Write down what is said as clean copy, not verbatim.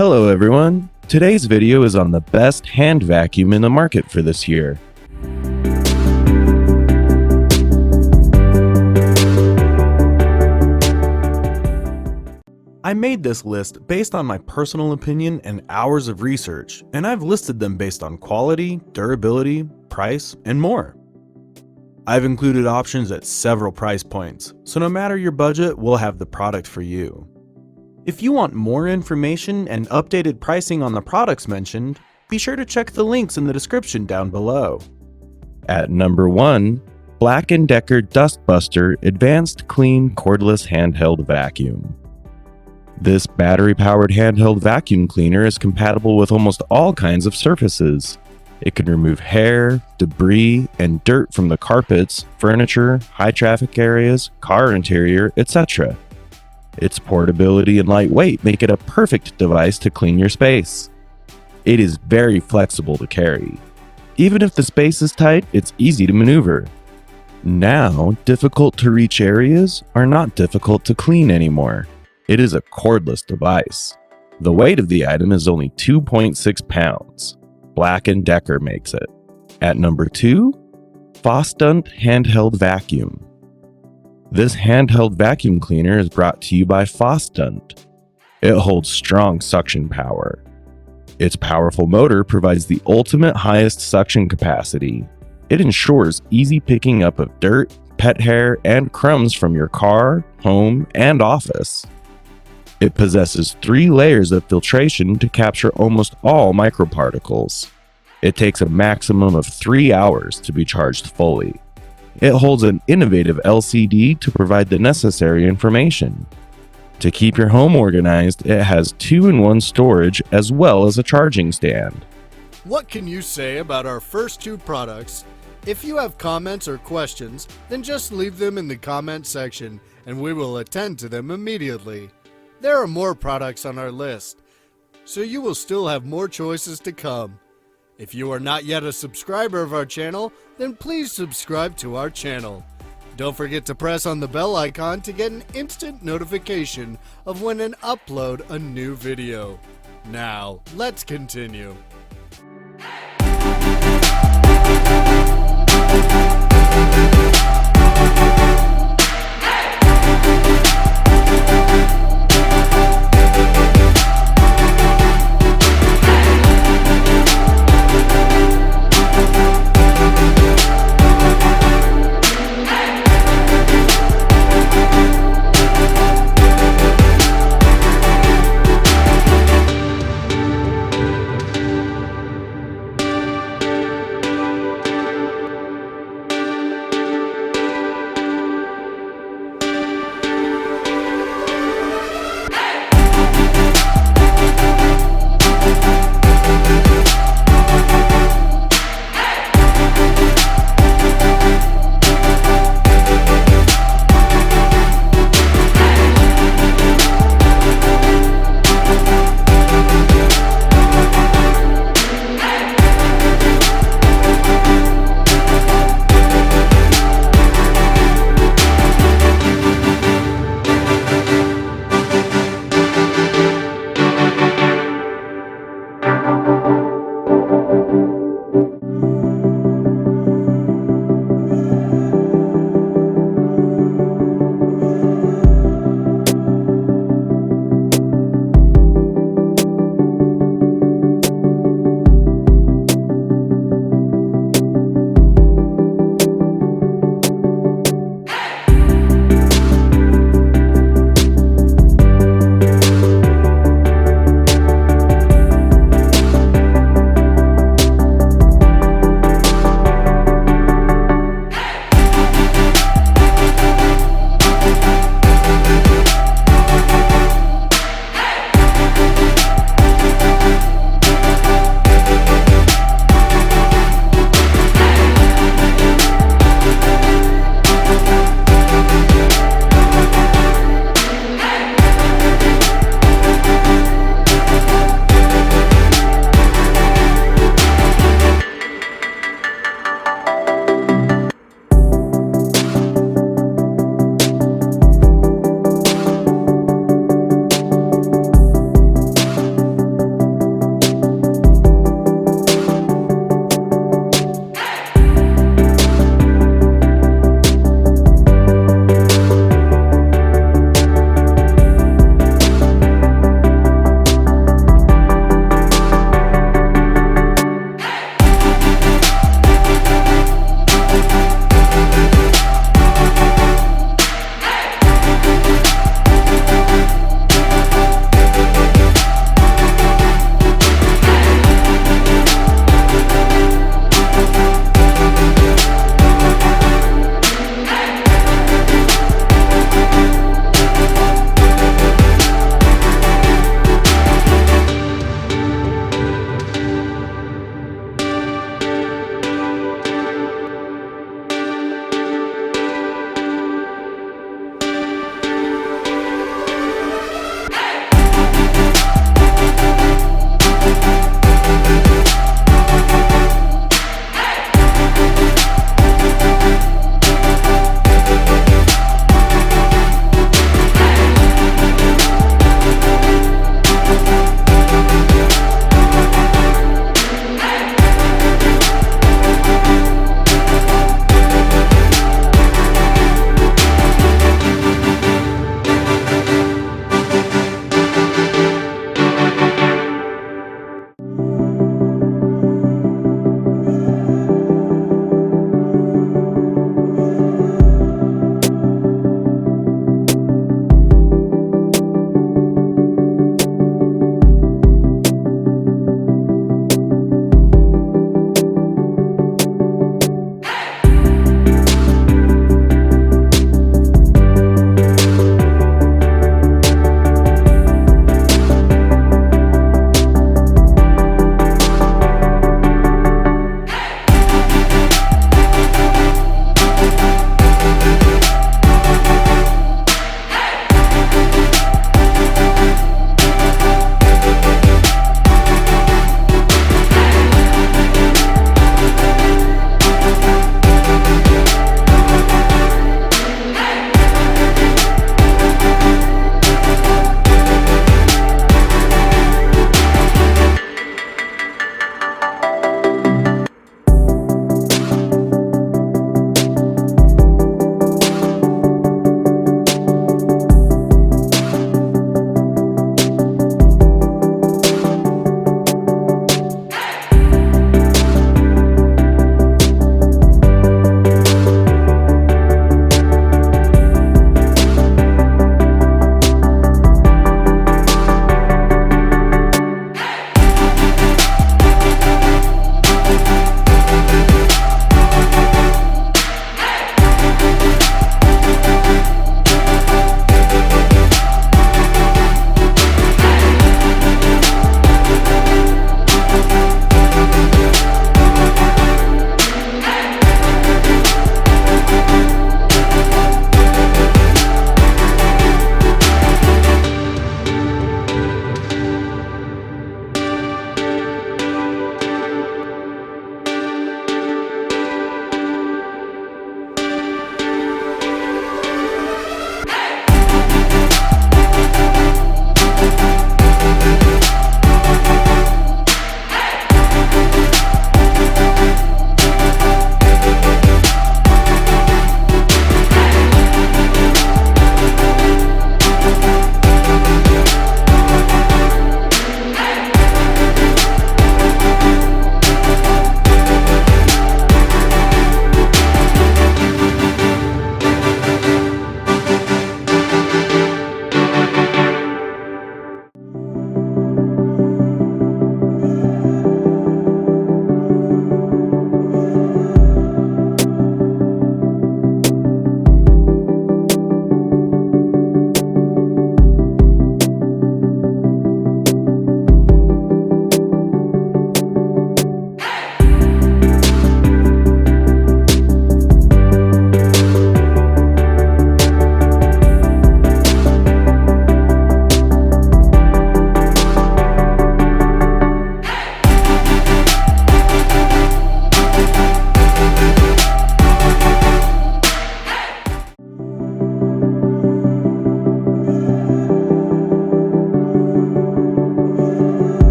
Hello everyone! Today's video is on the best hand vacuum in the market for this year. I made this list based on my personal opinion and hours of research, and I've listed them based on quality, durability, price, and more. I've included options at several price points, so no matter your budget, we'll have the product for you. If you want more information and updated pricing on the products mentioned, be sure to check the links in the description down below. At number 1, Black & Decker Dustbuster Advanced Clean Cordless Handheld Vacuum. This battery-powered handheld vacuum cleaner is compatible with almost all kinds of surfaces. It can remove hair, debris, and dirt from the carpets, furniture, high-traffic areas, car interior, etc. Its portability and lightweight make it a perfect device to clean your space. It is very flexible to carry. Even if the space is tight, it's easy to maneuver. Now, difficult-to-reach areas are not difficult to clean anymore. It is a cordless device. The weight of the item is only 2.6 pounds. Black & Decker makes it. At number 2, Fostunt Handheld Vacuum. This handheld vacuum cleaner is brought to you by Fostunt. It holds strong suction power. Its powerful motor provides the ultimate highest suction capacity. It ensures easy picking up of dirt, pet hair, and crumbs from your car, home, and office. It possesses 3 layers of filtration to capture almost all microparticles. It takes a maximum of 3 hours to be charged fully. It holds an innovative LCD to provide the necessary information. To keep your home organized, it has 2-in-1 storage as well as a charging stand. What can you say about our first 2 products? If you have comments or questions, then just leave them in the comment section and we will attend to them immediately. There are more products on our list, so you will still have more choices to come. If you are not yet a subscriber of our channel, then please subscribe to our channel. Don't forget to press on the bell icon to get an instant notification of when I upload a new video. Now, let's continue.